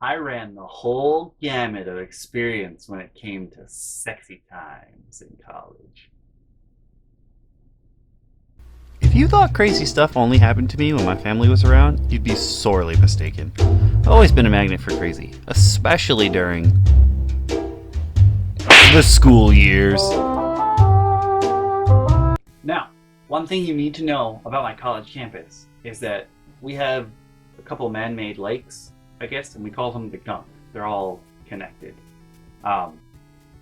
I ran the whole gamut of experience when it came to sexy times in college. If you thought crazy stuff only happened to me when my family was around, you'd be sorely mistaken. I've always been a magnet for crazy, especially during the school years. Now, one thing you need to know about my college campus is that we have a couple man-made lakes, I guess, and we call them the gunk. They're all connected.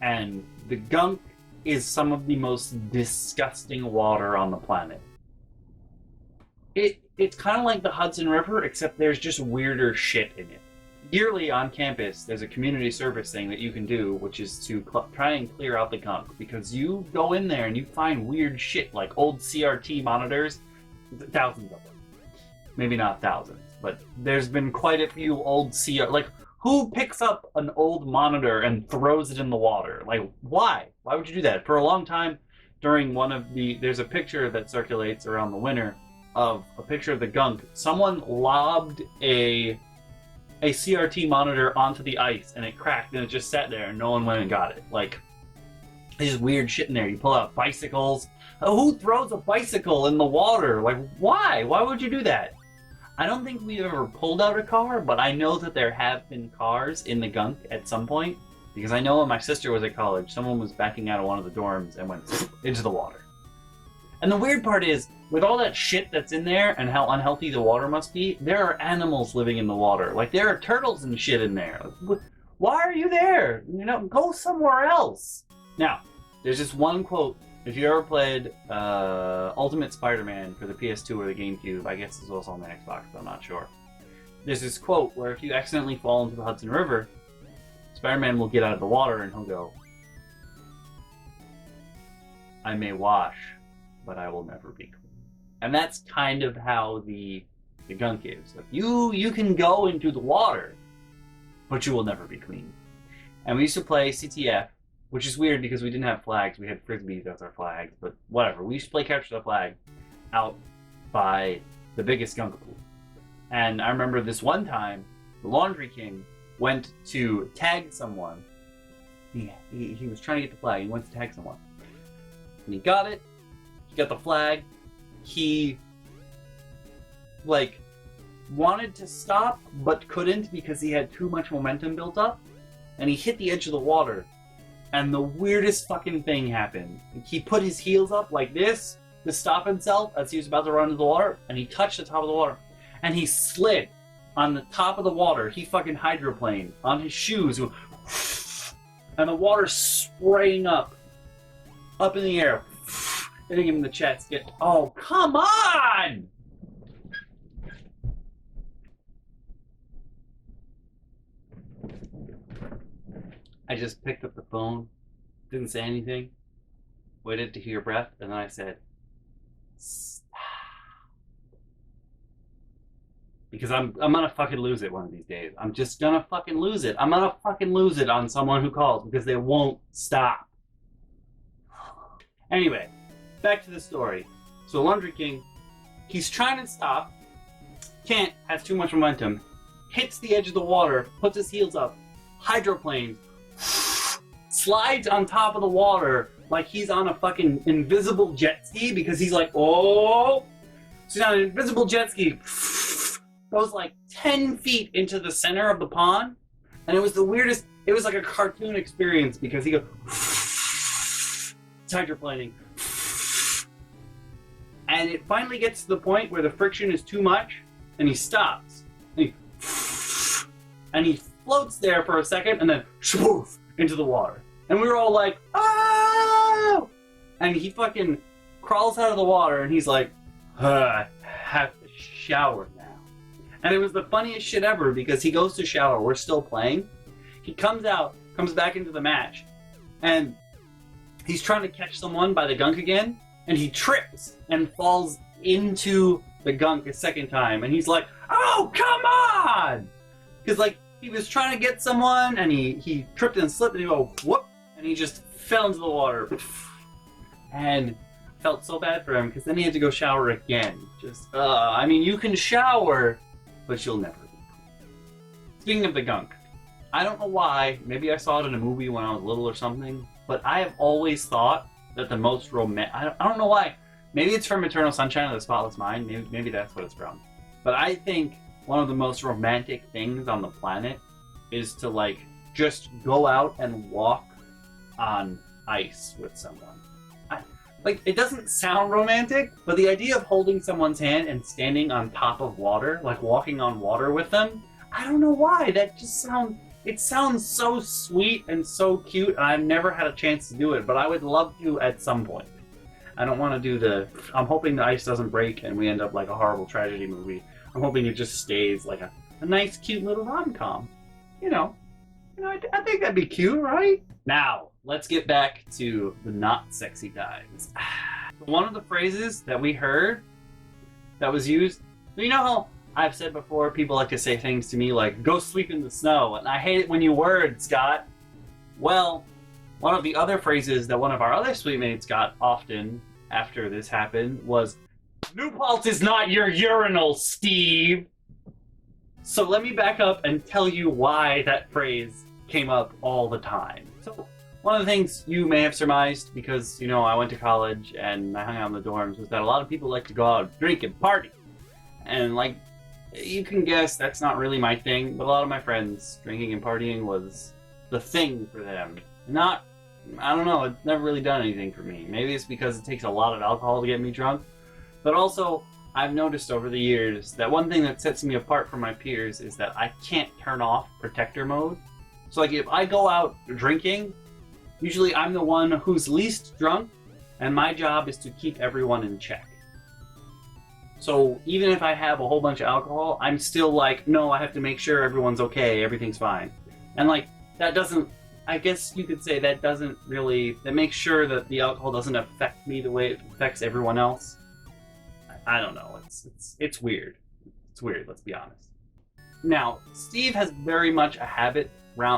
And the gunk is some of the most disgusting water on the planet. It's kind of like the Hudson River, except there's just weirder shit in it. Yearly on campus, there's a community service thing that you can do, which is to try and clear out the gunk, because you go in there and you find weird shit like old CRT monitors, thousands of them. Maybe not thousands, but there's been quite a few old like, who picks up an old monitor and throws it in the water? Like, why? Why would you do that? For a long time, during there's a picture that circulates around the winter of a picture of the gunk. Someone lobbed a CRT monitor onto the ice and it cracked and it just sat there and no one went and got it. Like, there's just weird shit in there. You pull out bicycles. Who throws a bicycle in the water? Like, why? Why would you do that? I don't think we've ever pulled out a car, but I know that there have been cars in the gunk at some point, because I know when my sister was at college, someone was backing out of one of the dorms and went into the water. And the weird part is, with all that shit that's in there and how unhealthy the water must be, there are animals living in the water. Like, there are turtles and shit in there. Why are you there? You know, go somewhere else. Now, there's just one quote. If you ever played Ultimate Spider-Man for the PS2 or the GameCube, I guess it's also on the Xbox, but I'm not sure. There's this quote where if you accidentally fall into the Hudson River, Spider-Man will get out of the water and he'll go, "I may wash, but I will never be clean." And that's kind of how the gunk is. Like, you can go into the water, but you will never be clean. And we used to play CTF, which is weird because we didn't have flags. We had frisbees as our flags, but whatever. We used to play capture the flag out by the biggest gunk pool. And I remember this one time, the Laundry King went to tag someone. He was trying to get the flag. He went to tag someone. And he got it. He got the flag. He, like, wanted to stop, but couldn't because he had too much momentum built up. And he hit the edge of the water. And the weirdest fucking thing happened. He put his heels up like this to stop himself as he was about to run into the water, and he touched the top of the water. And he slid on the top of the water. He fucking hydroplaned on his shoes. And the water spraying up in the air, hitting him in the chest. Oh, come on! I just picked up the phone, didn't say anything, waited to hear your breath, and then I said, "Stop." Because I'm gonna fucking lose it one of these days. I'm just gonna fucking lose it. I'm gonna fucking lose it on someone who calls because they won't stop. Anyway, back to the story. So Laundry King, he's trying to stop, can't, has too much momentum, hits the edge of the water, puts his heels up, hydroplanes, slides on top of the water like he's on a fucking invisible jet ski because he's like, oh! So he's on an invisible jet ski, goes like 10 feet into the center of the pond, and it was the weirdest, it was like a cartoon experience because he goes, hydroplaning, and it finally gets to the point where the friction is too much, and he stops, and he floats there for a second, and then shwoof into the water. And we were all like, oh! And he fucking crawls out of the water, and he's like, I have to shower now. And it was the funniest shit ever, because he goes to shower, we're still playing, he comes out, comes back into the match, and he's trying to catch someone by the gunk again, and he trips and falls into the gunk a second time, and he's like, oh, come on! Because, like, he was trying to get someone, and he tripped and slipped, and he go, whoop, and he just fell into the water. And felt so bad for him, because then he had to go shower again. I mean, you can shower, but you'll never be clean. Speaking of the gunk, I don't know why, maybe I saw it in a movie when I was little or something, but I have always thought that the most romantic, I don't know why, maybe it's from Eternal Sunshine of the Spotless Mind, maybe that's what it's from, but I think one of the most romantic things on the planet is to like just go out and walk on ice with someone. Like, it doesn't sound romantic, but the idea of holding someone's hand and standing on top of water, like walking on water with them, I don't know why, that just sounds so sweet and so cute, and I've never had a chance to do it, but I would love to at some point. I don't want to do I'm hoping the ice doesn't break and we end up like a horrible tragedy movie. I'm hoping it just stays like a nice, cute little rom-com. I think that'd be cute, right? Now, let's get back to the not sexy times. One of the phrases that we heard that was used, you know how I've said before, people like to say things to me like, go sleep in the snow, and I hate it when you word, Scott. Well, one of the other phrases that one of our other suite mates got often after this happened was, New Paltz is not your urinal, Steve. So let me back up and tell you why that phrase came up all the time. So one of the things you may have surmised, because, I went to college and I hung out in the dorms, was that a lot of people like to go out, drink, and party. And, like, you can guess that's not really my thing, but a lot of my friends, drinking and partying was the thing for them. I don't know, it's never really done anything for me. Maybe it's because it takes a lot of alcohol to get me drunk, but also, I've noticed over the years that one thing that sets me apart from my peers is that I can't turn off protector mode. So like if I go out drinking, usually I'm the one who's least drunk, and my job is to keep everyone in check. So even if I have a whole bunch of alcohol, I'm still like, no, I have to make sure everyone's okay, everything's fine. And like, that doesn't, I guess you could say that makes sure that the alcohol doesn't affect me the way it affects everyone else. I don't know. It's weird. It's weird, let's be honest. Now, Steve has very much a habit.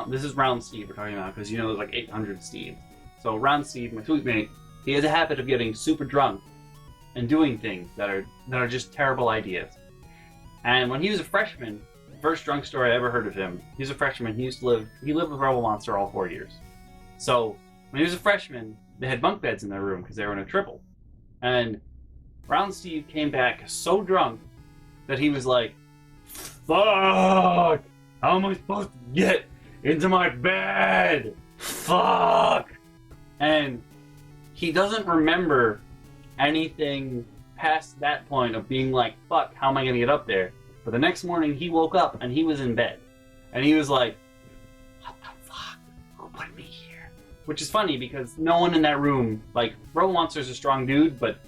This is Round Steve we're talking about, because there's like 800 Steves. So Round Steve, my sweet mate, he has a habit of getting super drunk and doing things that are just terrible ideas. And when he was a freshman, the first drunk story I ever heard of him, he was a freshman, he lived with Rebel Monster all 4 years. So when he was a freshman, they had bunk beds in their room because they were in a triple. And Round Steve came back so drunk that he was like, fuck! How am I supposed to get into my bed? Fuck! And he doesn't remember anything past that point of being like, fuck, how am I gonna get up there? But the next morning he woke up and he was in bed. And he was like, what the fuck? Who put me here? Which is funny because no one in that room, like, Rebel Monster's a strong dude, but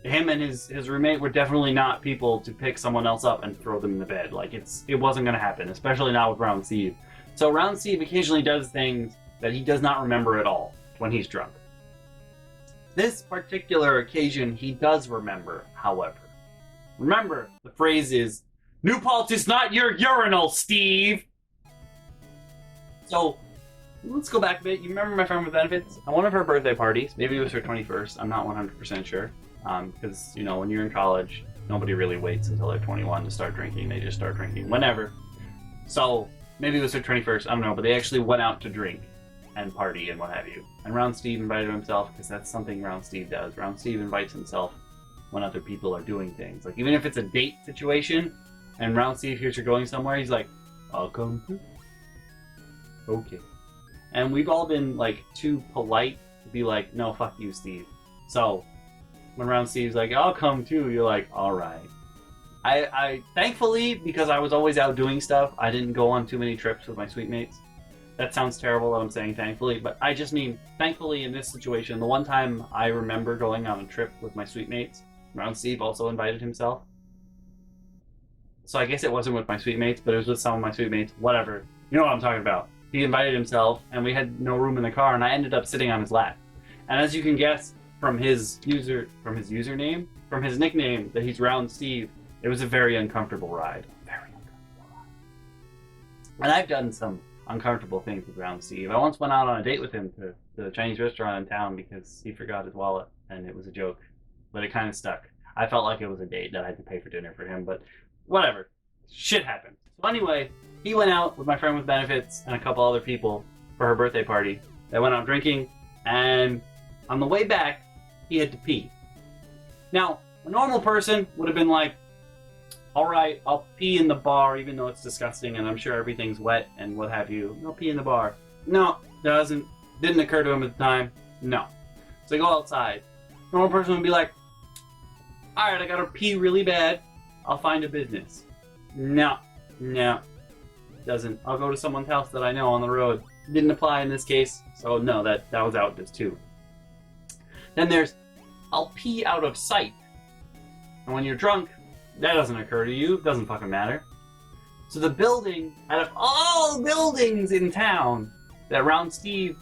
him and his roommate were definitely not people to pick someone else up and throw them in the bed. Like, it wasn't gonna happen, especially not with Round Steve. So Round Steve occasionally does things that he does not remember at all when he's drunk. This particular occasion he does remember, however. Remember, the phrase is, New Paltz is not your urinal, Steve! So, let's go back a bit. You remember my friend with benefits? On one of her birthday parties, maybe it was her 21st, I'm not 100% sure. Because, when you're in college, nobody really waits until they're 21 to start drinking. They just start drinking whenever. So, maybe it was her 21st, I don't know, but they actually went out to drink and party and what have you. And Round Steve invited himself, because that's something Round Steve does. Round Steve invites himself when other people are doing things. Like, even if it's a date situation, and Round Steve hears you're going somewhere, he's like, I'll come too. Okay. And we've all been, like, too polite to be like, no, fuck you, Steve. So, when Round Steve's like, I'll come too, you're like, alright. I thankfully, because I was always out doing stuff, I didn't go on too many trips with my sweet mates. That sounds terrible that I'm saying thankfully, but I just mean, thankfully in this situation, the one time I remember going on a trip with my sweet mates, Round Steve also invited himself. So I guess it wasn't with my sweet mates, but it was with some of my sweet mates, whatever. You know what I'm talking about. He invited himself, and we had no room in the car, and I ended up sitting on his lap. And as you can guess from his nickname that he's Round Steve, it was a very uncomfortable ride. Very uncomfortable ride. And I've done some uncomfortable things with Round Steve. I once went out on a date with him to the Chinese restaurant in town because he forgot his wallet, and it was a joke, but it kind of stuck. I felt like it was a date that I had to pay for dinner for him, but whatever. Shit happened. So anyway, he went out with my friend with benefits and a couple other people for her birthday party. They went out drinking, and on the way back, he had to pee. Now, a normal person would have been like, all right, I'll pee in the bar, even though it's disgusting and I'm sure everything's wet and what have you. I'll pee in the bar. No, didn't occur to him at the time. No. So I go outside. A normal person would be like, all right, I gotta pee really bad. I'll find a business. No. Doesn't. I'll go to someone's house that I know on the road. Didn't apply in this case, so no, that was out just too. Then there's, I'll pee out of sight. And when you're drunk, that doesn't occur to you. Doesn't fucking matter. So the building, out of all buildings in town, that Round Steve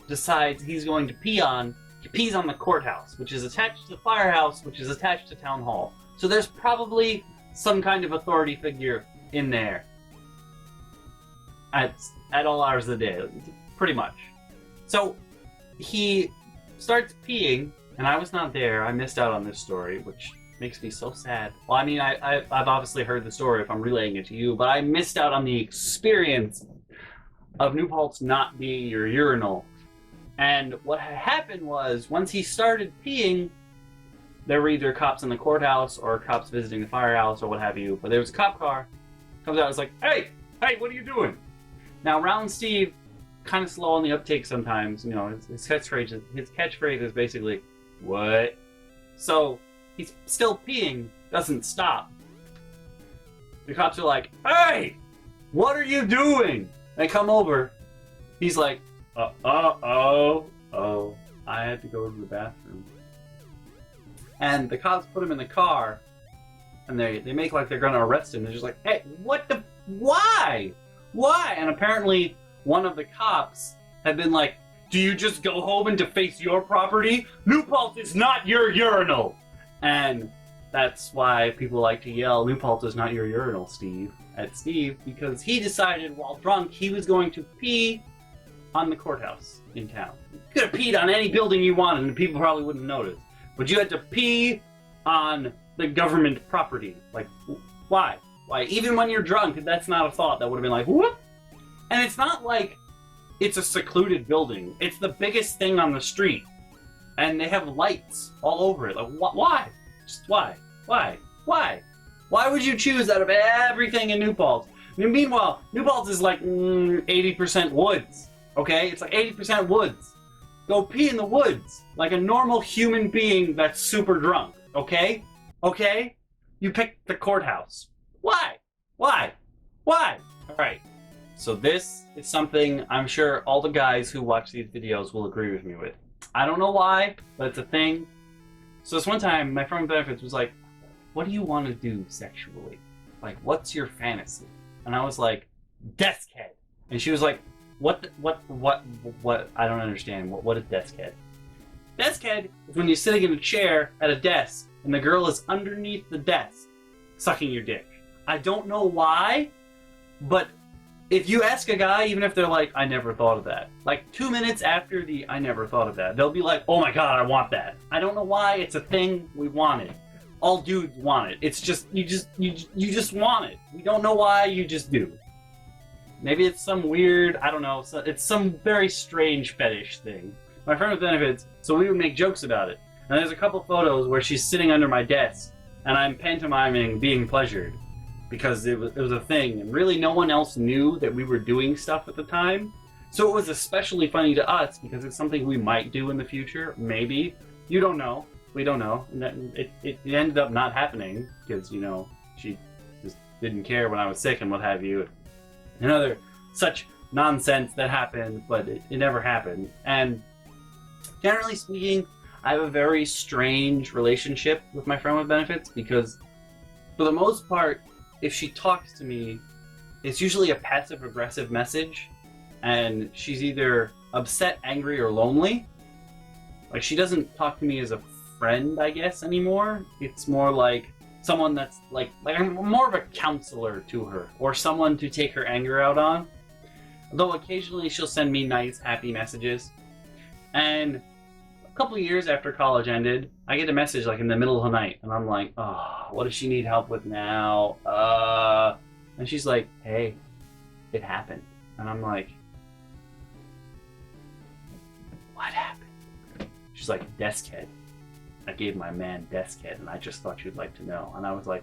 decides he's going to pee on, he pees on the courthouse, which is attached to the firehouse, which is attached to town hall. So there's probably some kind of authority figure in there at all hours of the day, pretty much. So he starts peeing, and I was not there. I missed out on this story, which makes me so sad. Well, I mean, I've obviously heard the story if I'm relaying it to you, but I missed out on the experience of New Paltz not being your urinal. And what happened was, once he started peeing, there were either cops in the courthouse or cops visiting the firehouse or what have you. But there was a cop car, comes out, it's like, hey, what are you doing? Now, Round Steve, kind of slow on the uptake sometimes. You know, his catchphrase is basically, what? So he's still peeing, doesn't stop. The cops are like, hey, what are you doing? They come over. He's like, I had to go to the bathroom. And the cops put him in the car, and they make like they're gonna arrest him. They're just like, hey, why? And apparently one of the cops had been like, do you just go home and deface your property? New Paltz is not your urinal. And that's why people like to yell, New Paltz is not your urinal, Steve, at Steve, because he decided while drunk he was going to pee on the courthouse in town. You could have peed on any building you wanted and people probably wouldn't notice. But you had to pee on the government property. Like, why? Why? Even when you're drunk, that's not a thought that would have been like, whoop! And it's not like it's a secluded building. It's the biggest thing on the street. And they have lights all over it. Like, why? Just why? Why? Why would you choose out of everything in New Paltz? I mean, meanwhile, New Paltz is like 80% woods. Okay? It's like 80% woods. Go pee in the woods like a normal human being that's super drunk. Okay? Okay? You picked the courthouse. Why? Alright. So this is something I'm sure all the guys who watch these videos will agree with me with. I don't know why, but it's a thing. So this one time, my friend with benefits was like, what do you want to do sexually? Like, what's your fantasy? And I was like, desk head. And she was like, what, I don't understand. What is desk head? Desk head is when you're sitting in a chair at a desk and the girl is underneath the desk sucking your dick. I don't know why, but if you ask a guy, even if they're like, I never thought of that, like 2 minutes after the I never thought of that, they'll be like, oh my god, I want that. I don't know why, it's a thing, we want it. All dudes want it. It's just, you just want it. We don't know why, you just do. Maybe it's some weird, I don't know, it's some very strange fetish thing. My friend with benefits, so we would make jokes about it. And there's a couple photos where she's sitting under my desk, and I'm pantomiming being pleasured. Because it was a thing, and really no one else knew that we were doing stuff at the time. So it was especially funny to us, because it's something we might do in the future, maybe. You don't know. We don't know. And it ended up not happening, because, you know, she just didn't care when I was sick and what have you. And other such nonsense that happened, but it never happened. And generally speaking, I have a very strange relationship with my friend with benefits, because for the most part, if she talks to me, it's usually a passive-aggressive message, and she's either upset, angry, or lonely. Like, she doesn't talk to me as a friend, I guess, anymore. It's more like someone that's like I'm more of a counselor to her, or someone to take her anger out on. Though occasionally she'll send me nice, happy messages. And a couple of years after college ended, I get a message like in the middle of the night, and I'm like, oh, what does she need help with now? And she's like, hey, it happened. And I'm like, what happened? She's like, desk head. I gave my man desk head, and I just thought you'd like to know. And I was like,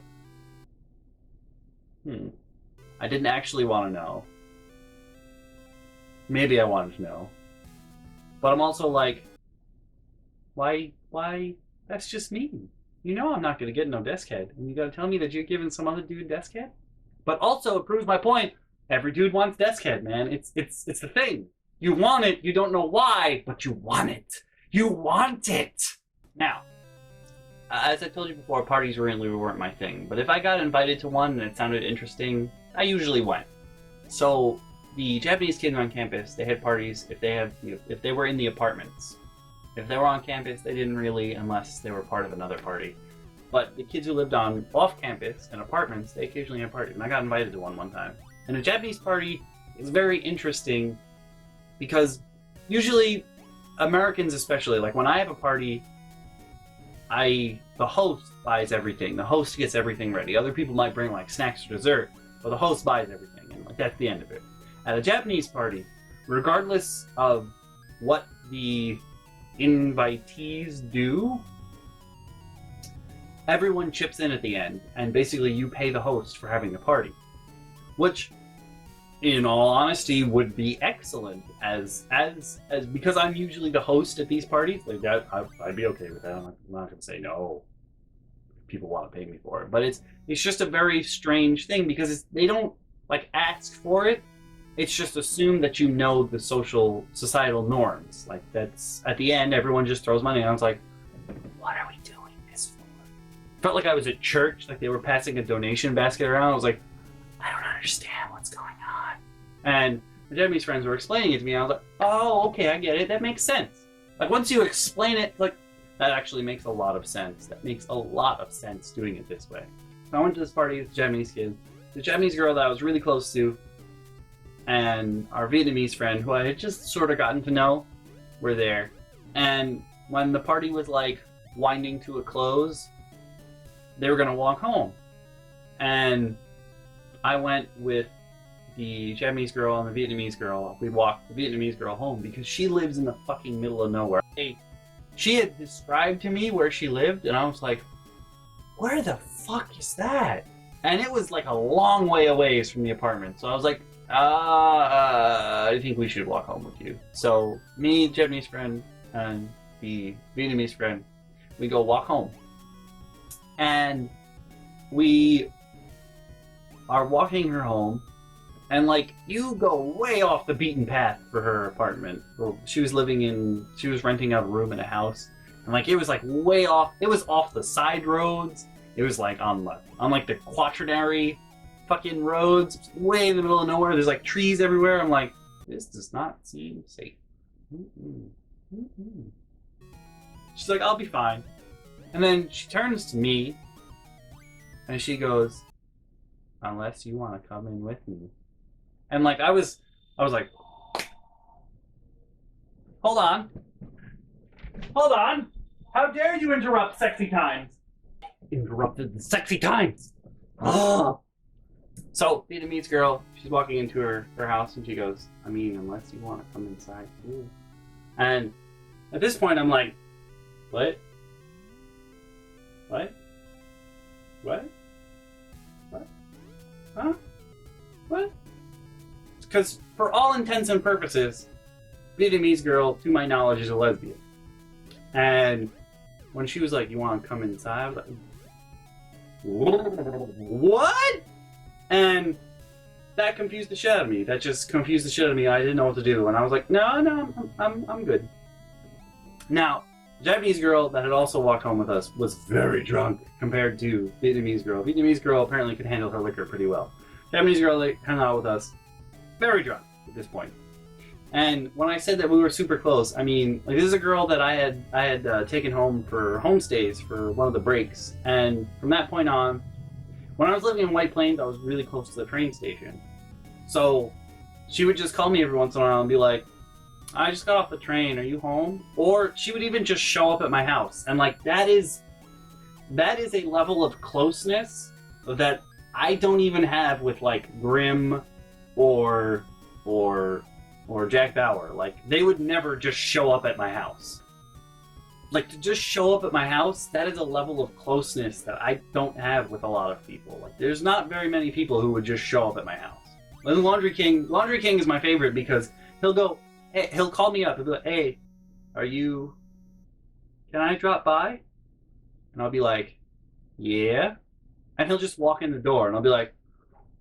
I didn't actually want to know. Maybe I wanted to know. But I'm also like, why, that's just mean. You know I'm not going to get no desk head. And you got to tell me that you're giving some other dude desk head? But also, it proves my point. Every dude wants desk head, man. It's the thing. You want it, you don't know why, but you want it. You want it! Now, as I told you before, parties really weren't my thing. But if I got invited to one and it sounded interesting, I usually went. So, the Japanese kids on campus, they had parties if they were in the apartments. If they were on campus, they didn't really, unless they were part of another party. But the kids who lived on off campus in apartments, they occasionally had parties. And I got invited to one time. And a Japanese party is very interesting because usually Americans especially, like when I have a party, the host buys everything. The host gets everything ready. Other people might bring like snacks or dessert, but the host buys everything, and like that's the end of it. At a Japanese party, regardless of what the invitees do, everyone chips in at the end, and basically you pay the host for having the party, which in all honesty would be excellent as because I'm usually the host at these parties. Like that, I'd be okay with that. I'm not gonna say no. People want to pay me for it, but it's just a very strange thing because they don't like ask for it. It's just assumed that you know the societal norms. Like that's at the end, everyone just throws money. And I was like, what are we doing this for? Felt like I was at church, like they were passing a donation basket around. I was like, I don't understand what's going on. And the Japanese friends were explaining it to me. I was like, oh, okay, I get it. That makes sense. Like once you explain it, like that actually makes a lot of sense. That makes a lot of sense doing it this way. So I went to this party with Japanese kids. The Japanese girl that I was really close to and our Vietnamese friend, who I had just sort of gotten to know, were there. And when the party was like winding to a close, they were gonna walk home. And I went with the Japanese girl and the Vietnamese girl. We walked the Vietnamese girl home because she lives in the fucking middle of nowhere. She had described to me where she lived, and I was like, where the fuck is that? And it was like a long way away from the apartment. So I was like, I think we should walk home with you. So me, Japanese friend, and the Vietnamese friend, we go walk home. And we are walking her home, and like you go way off the beaten path for her apartment. Well, she was renting out a room in a house, and like it was like way off. It was off the side roads. It was like on like the quaternary fucking roads, way in the middle of nowhere. There's like trees everywhere. I'm like, this does not seem safe. She's like, I'll be fine. And then she turns to me and she goes, unless you want to come in with me. And like I was like, hold on, how dare you interrupt sexy times? Interrupted the sexy times. Oh. So Vietnamese girl, she's walking into her house and she goes, I mean, unless you want to come inside too. And at this point I'm like, what? Huh? What? Because for all intents and purposes, Vietnamese girl, to my knowledge, is a lesbian. And when she was like, you want to come inside? I was like, what? And that confused the shit out of me. That just confused the shit out of me. I didn't know what to do. And I was like, no, I'm good. Now, the Japanese girl that had also walked home with us was very drunk compared to Vietnamese girl. Vietnamese girl apparently could handle her liquor pretty well. Japanese girl that hung out with us, very drunk at this point. And when I said that we were super close, I mean, like, this is a girl that I had taken home for homestays for one of the breaks. And from that point on, when I was living in White Plains, I was really close to the train station. So she would just call me every once in a while and be like, I just got off the train, are you home? Or she would even just show up at my house. And like, that is a level of closeness that I don't even have with like Grim or Jack Bauer. Like, they would never just show up at my house. Like, to just show up at my house, that is a level of closeness that I don't have with a lot of people. Like, there's not very many people who would just show up at my house. Like, Laundry King is my favorite because he'll call me up and be like, hey, can I drop by? And I'll be like, yeah. And he'll just walk in the door and I'll be like,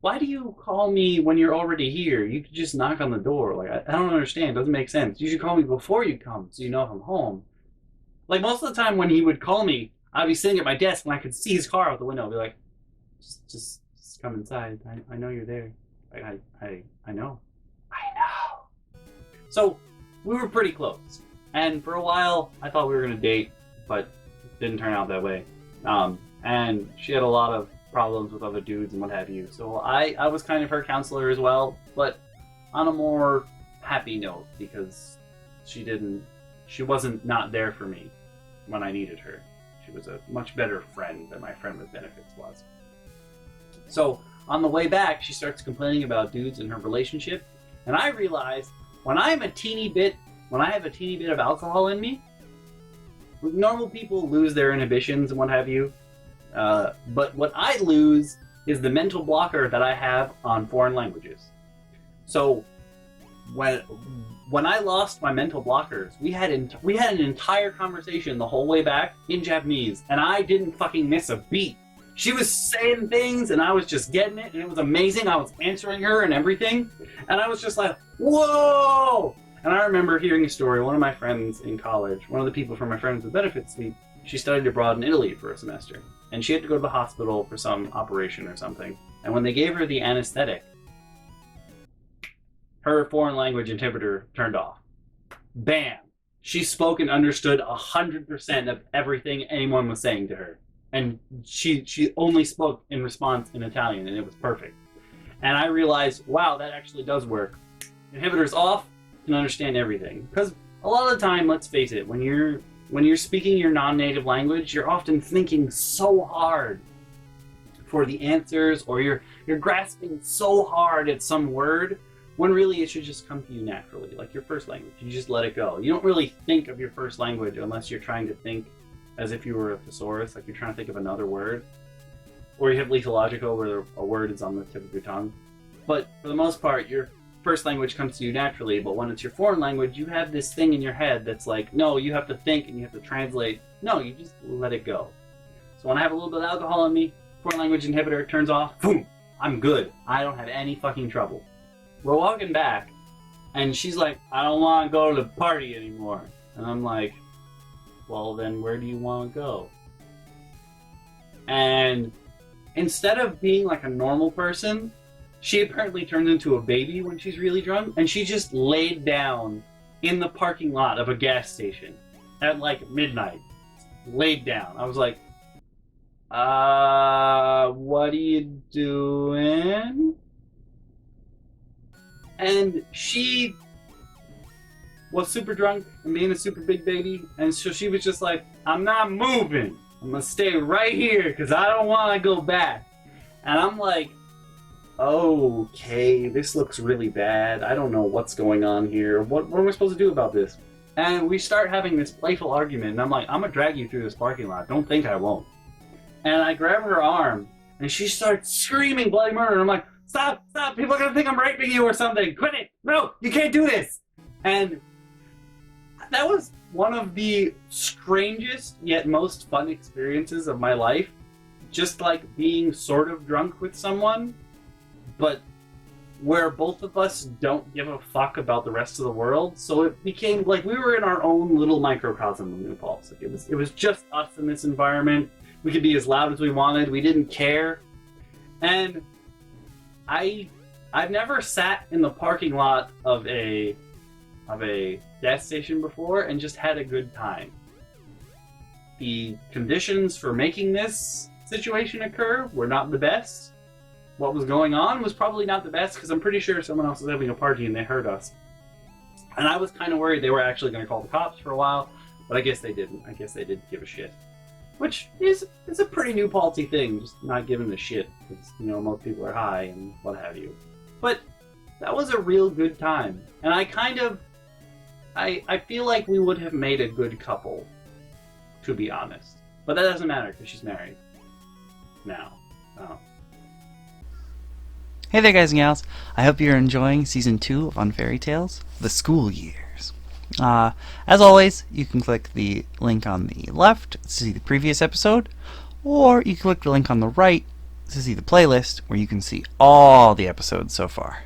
why do you call me when you're already here? You could just knock on the door. Like, I don't understand. It doesn't make sense. You should call me before you come so you know if I'm home. Like, most of the time when he would call me, I'd be sitting at my desk and I could see his car out the window. I'd be like, just come inside. I know you're there. I know. So we were pretty close. And for a while, I thought we were going to date, but it didn't turn out that way. And she had a lot of problems with other dudes and what have you. So I was kind of her counselor as well, but on a more happy note because she wasn't not there for me when I needed her. She was a much better friend than my friend with benefits was. So on the way back, she starts complaining about dudes in her relationship, and I realized when I have a teeny bit of alcohol in me, normal people lose their inhibitions and what have you. But what I lose is the mental blocker that I have on foreign languages. So when I lost my mental blockers, we had an entire conversation the whole way back in Japanese, and I didn't fucking miss a beat. She was saying things, and I was just getting it, and it was amazing. I was answering her and everything, and I was just like, whoa! And I remember hearing a story. One of my friends in college, one of the people from my Friends with Benefits suite, she studied abroad in Italy for a semester, and she had to go to the hospital for some operation or something. And when they gave her the anesthetic, her foreign language inhibitor turned off. Bam! She spoke and understood 100% of everything anyone was saying to her. And she only spoke in response in Italian, and it was perfect. And I realized, wow, that actually does work. Inhibitors off, you can understand everything. Because a lot of the time, let's face it, when you're speaking your non-native language, you're often thinking so hard for the answers, or you're grasping so hard at some word, when really it should just come to you naturally, like your first language. You just let it go. You don't really think of your first language unless you're trying to think as if you were a thesaurus, like you're trying to think of another word. Or you have lethological, where a word is on the tip of your tongue. But for the most part, your first language comes to you naturally, but when it's your foreign language, you have this thing in your head that's like, no, you have to think and you have to translate. No, you just let it go. So when I have a little bit of alcohol in me, foreign language inhibitor turns off, boom, I'm good. I don't have any fucking trouble. We're walking back, and she's like, I don't want to go to the party anymore. And I'm like, well, then where do you want to go? And instead of being like a normal person, she apparently turns into a baby when she's really drunk, and she just laid down in the parking lot of a gas station at like midnight. Laid down. I was like, what are you doing? And she was super drunk and being a super big baby, and so she was just like, I'm not moving. I'm gonna stay right here because I don't want to go back. And I'm like, okay, this looks really bad. I don't know what's going on here. What am I supposed to do about this? And we start having this playful argument, and I'm like, I'm gonna drag you through this parking lot. Don't think I won't. And I grab her arm, and she starts screaming bloody murder, and I'm like, stop, people are gonna think I'm raping you or something. Quit it. No, you can't do this. And that was one of the strangest yet most fun experiences of my life. Just like being sort of drunk with someone, but where both of us don't give a fuck about the rest of the world. So it became like we were in our own little microcosm of New Paltz. Like it was just us in this environment. We could be as loud as we wanted. We didn't care. And I've never sat in the parking lot of a gas station before and just had a good time. The conditions for making this situation occur were not the best. What was going on was probably not the best because I'm pretty sure someone else was having a party and they heard us. And I was kind of worried they were actually going to call the cops for a while, but I guess they didn't. I guess they didn't give a shit. Which is a pretty New Paltzy thing, just not giving a shit because, most people are high and what have you. But That was a real good time. And I feel like we would have made a good couple, to be honest. But that doesn't matter because she's married now. Oh. Hey there, guys and gals. I hope you're enjoying Season 2 of On Fairy Tales, The School Years. As always, you can click the link on the left to see the previous episode, or you can click the link on the right to see the playlist where you can see all the episodes so far.